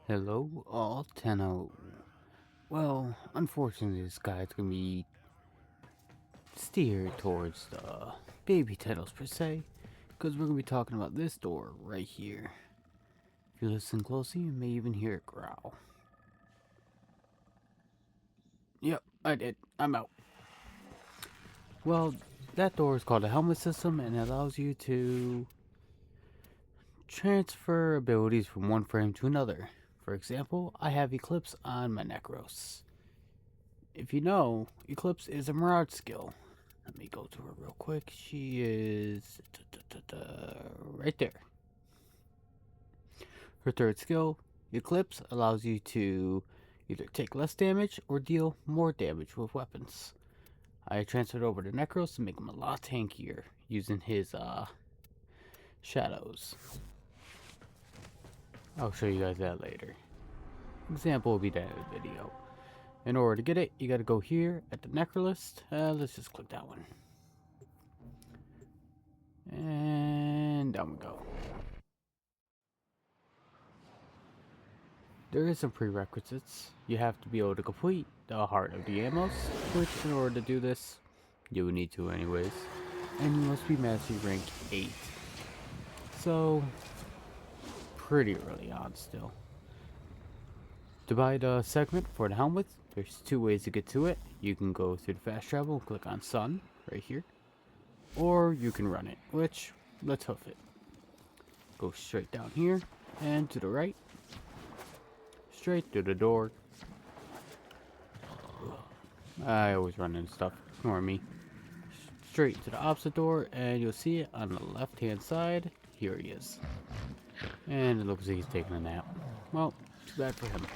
Hello, all Tenno. Well, unfortunately, this guide's gonna be steered towards the baby titles per se, because we're gonna be talking about this door right here. If you listen closely, you may even hear it growl. Yep, I did. I'm out. Well, that door is called a helmet system, and it allows you to transfer abilities from one frame to another. For example, I have Eclipse on my Necros. If you know, Eclipse is a Mirage skill. Let me go to her real quick. She is right there. Her third skill, Eclipse, allows you to either take less damage or deal more damage with weapons. I transferred over to Necros to make him a lot tankier using his shadows. I'll show you guys that later. Example will be that in the video. In order to get it, you gotta go here at the Necrolist. Let's just click that one. And down we go. There is some prerequisites. You have to be able to complete the Heart of the Amos, which in order to do this, you would need to anyways. And you must be Mastery Rank 8. So, pretty early on still. To buy the segment for the helmet, there's two ways to get to it. You can go through the fast travel and click on Sun, right here. Or you can run it, which, let's hoof it. Go straight down here, and to the right. Straight through the door. I always run into stuff. Ignore me. Straight to the opposite door, and you'll see it on the left-hand side. Here he is. And it looks like he's taking a nap. Well, too bad for him.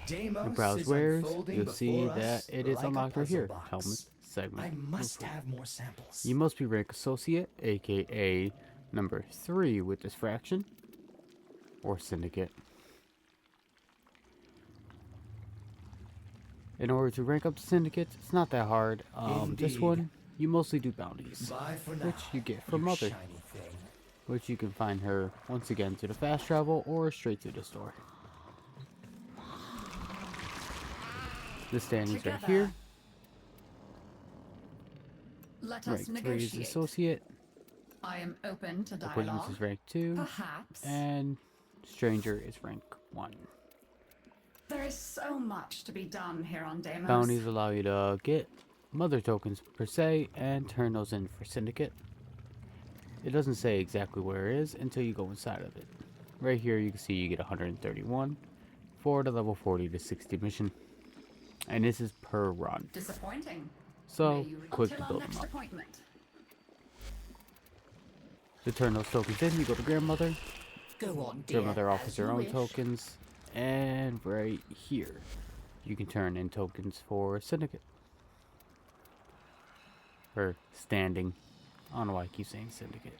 You browse wares, you'll see that it is unlocked right here. Helmet segment. I must have more samples. You must be rank associate, aka number 3 with this fraction, or syndicate. In order to rank up the syndicates, it's not that hard. This one, you mostly do bounties, which you get from Mother, which you can find her once again to the fast travel or straight to the store. The standings right here. Rank 3 is associate. I am open to Acquaintance dialogue. is rank 2. Perhaps. And stranger is rank 1. There is so much to be done here on Deimos. Bounties allow you to get Mother tokens per se and turn those in for syndicate. It doesn't say exactly where it is until you go inside of it. Right here you can see you get 131 for the level 40 to 60 mission. And this is per run. Disappointing. So, May you quick until to build our them next up. appointment. To turn those tokens in, you go to Grandmother. Go on, dear. Grandmother offers as her you own wish. tokens. And right here, you can turn in tokens for Syndicate. Or standing. I don't know why I keep saying Syndicate.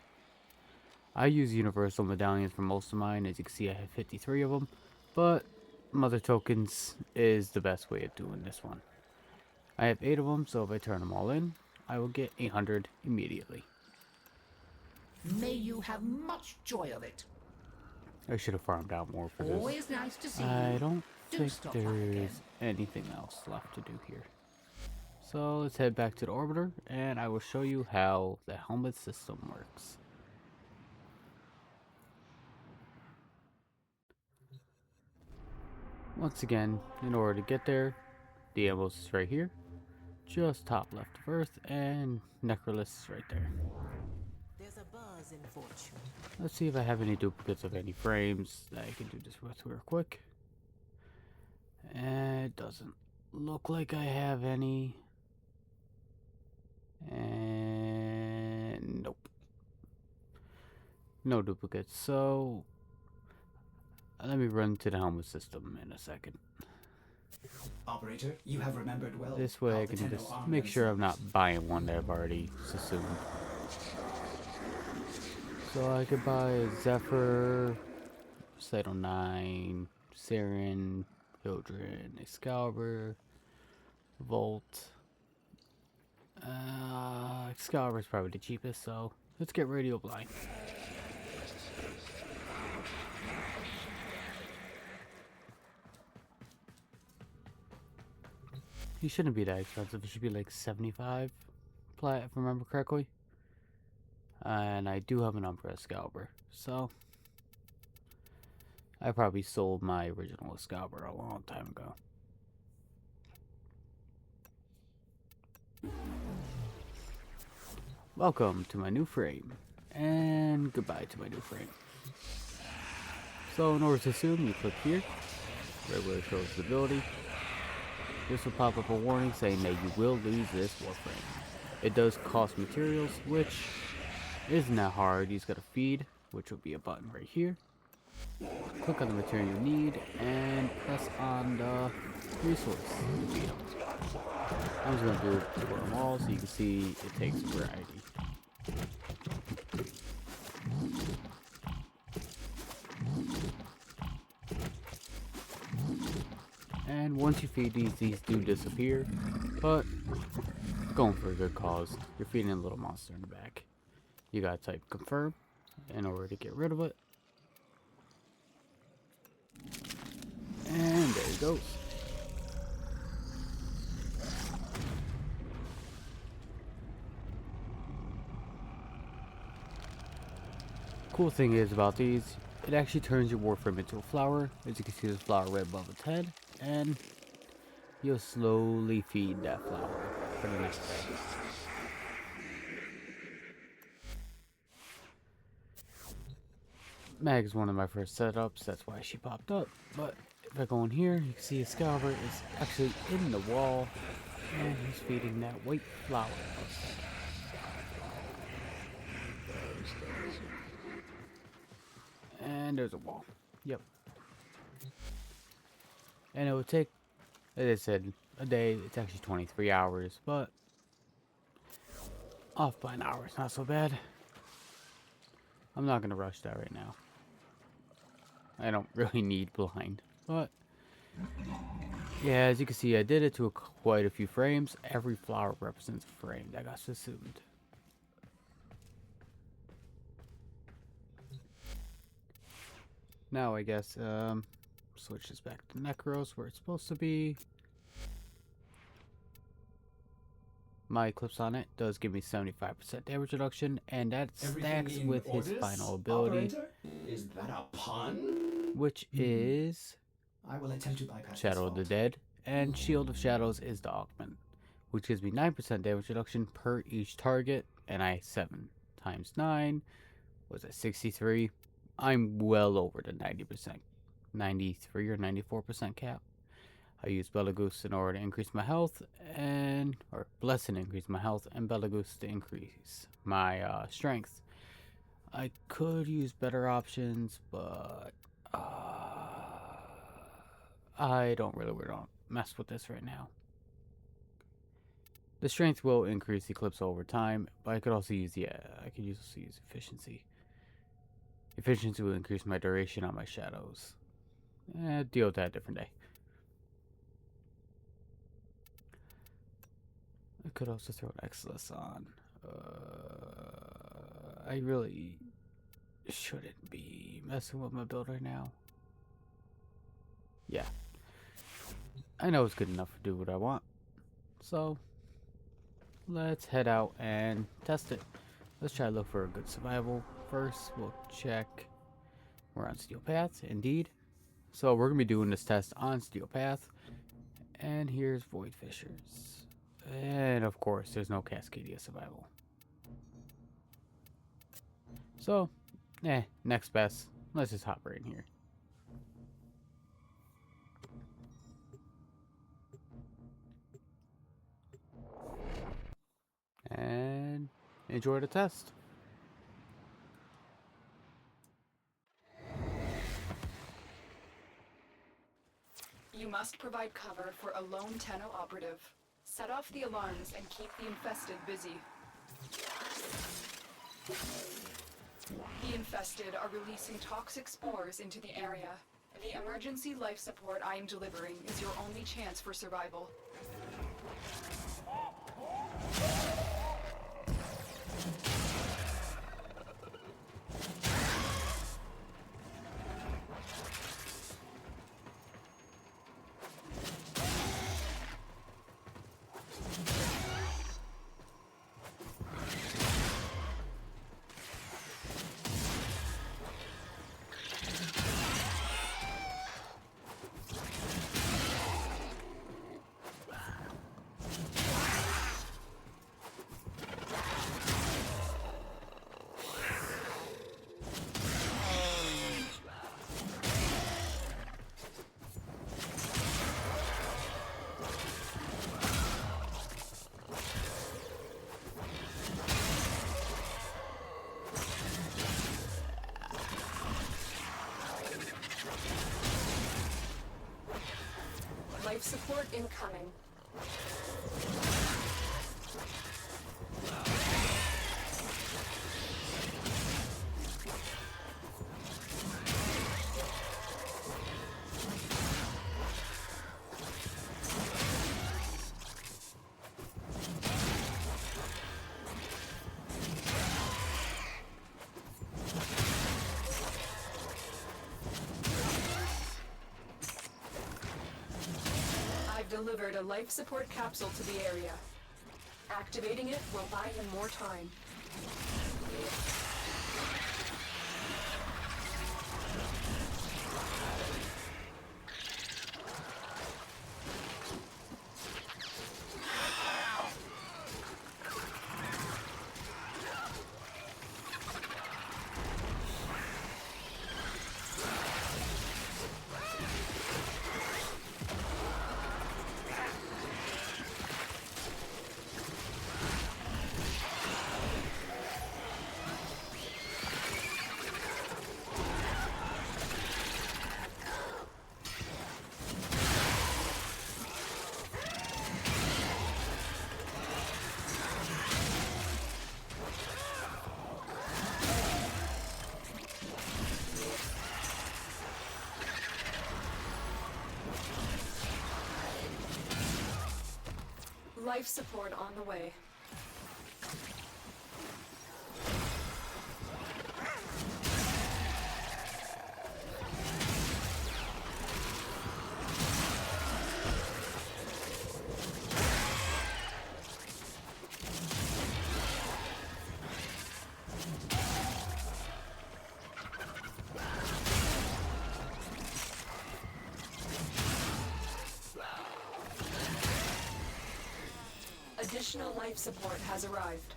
I use Universal Medallions for most of mine. As you can see, I have 53 of them. But Mother tokens is the best way of doing this one. I have 8 of them, so if I turn them all in, I will get 800 immediately. May you have much joy of it. I should have farmed out more for this. Always nice to see I you. don't Do think stop by there again. is anything else left to do here. So let's head back to the orbiter and I will show you how the helmet system works. Once again, in order to get there, the Amos is right here, just top left of Earth, and Necrolist is right there. There's a buzz in fortune. Let's see if I have any duplicates of any frames that I can do this with real quick. It doesn't look like I have any. And nope. No duplicates. So let me run to the helmet system in a second. Operator, you have remembered well. This way how I the can Tenno just arm make sure I'm themselves. not buying one that I've already assumed. So I could buy a Zephyr, Cyto 9, Saren, Hildren, Excalibur, Volt. Excalibur is probably the cheapest, so let's get Radio Blind. He shouldn't be that expensive. It should be like 75 plat, if I remember correctly. And I do have an Umbra Excalibur, so I probably sold my original Excalibur a long time ago. Welcome to my new frame, and goodbye to my new frame. So in order to assume, you click here, right where it shows the ability. This will pop up a warning saying that you will lose this Warframe. It does cost materials, which isn't that hard. You just gotta feed, which will be a button right here. Click on the material you need, and press on the resource to feed them. I'm just gonna do it for them all so you can see it takes variety. And once you feed these do disappear, but going for a good cause. You're feeding a little monster in the back. You gotta type confirm in order to get rid of it. And there it goes. Cool thing is about these, it actually turns your Warframe into a flower. As you can see, there's a flower right above its head, and you'll slowly feed that flower for the next day. Mag is one of my first setups, that's why she popped up. But if I go in here, you can see Excalibur is actually in the wall, and he's feeding that white flower. And there's a wall. Yep. And it would take, as I said, a day. It's actually 23 hours, but off by an hour. It's not so bad. I'm not going to rush that right now. I don't really need blind, but yeah, as you can see, I did it to quite a few frames. Every flower represents a frame that got assumed. Now I guess switch this back to Necros where it's supposed to be. My Eclipse on it does give me 75% damage reduction, and that stacks with his final ability. Operator? Is that a pun? Which is I will attempt to bypass Shadow of the Dead, and Shield of Shadows is the augment, which gives me 9% damage reduction per each target, and I 7 times 9 was at 63. I'm well over the 90%, 93 or 94% cap. I use Belagos in order to increase my health, or Blessing to increase my health, and Belagos to increase my strength. I could use better options, but I don't really mess with this right now. The strength will increase Eclipse over time, but I could also use efficiency. Efficiency will increase my duration on my shadows. Deal with that a different day. I could also throw an Exilus on. I really shouldn't be messing with my build right now. Yeah. I know it's good enough to do what I want. So, let's head out and test it. Let's try to look for a good survival. First, we'll check. We're on Steel Path, indeed. So, we're going to be doing this test on Steel Path. And here's Void Fissures. And of course, there's no Cascadia survival. So, next best. Let's just hop right in here. And enjoy the test. You must provide cover for a lone Tenno operative. Set off the alarms and keep the infested busy. The infested are releasing toxic spores into the area. The emergency life support I am delivering is your only chance for survival. support incoming. I've delivered a life support capsule to the area. Activating it will buy him more time. Life support on the way. Additional life support has arrived.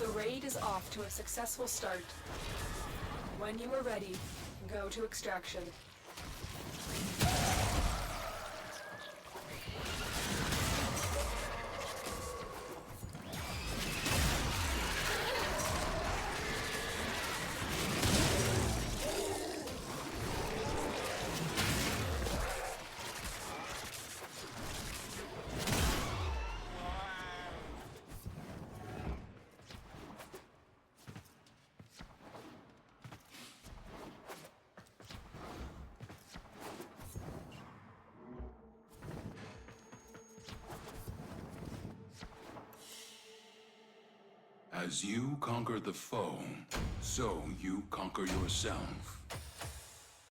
The raid is off to a successful start. When you are ready, go to extraction. As you conquer the foe, so you conquer yourself.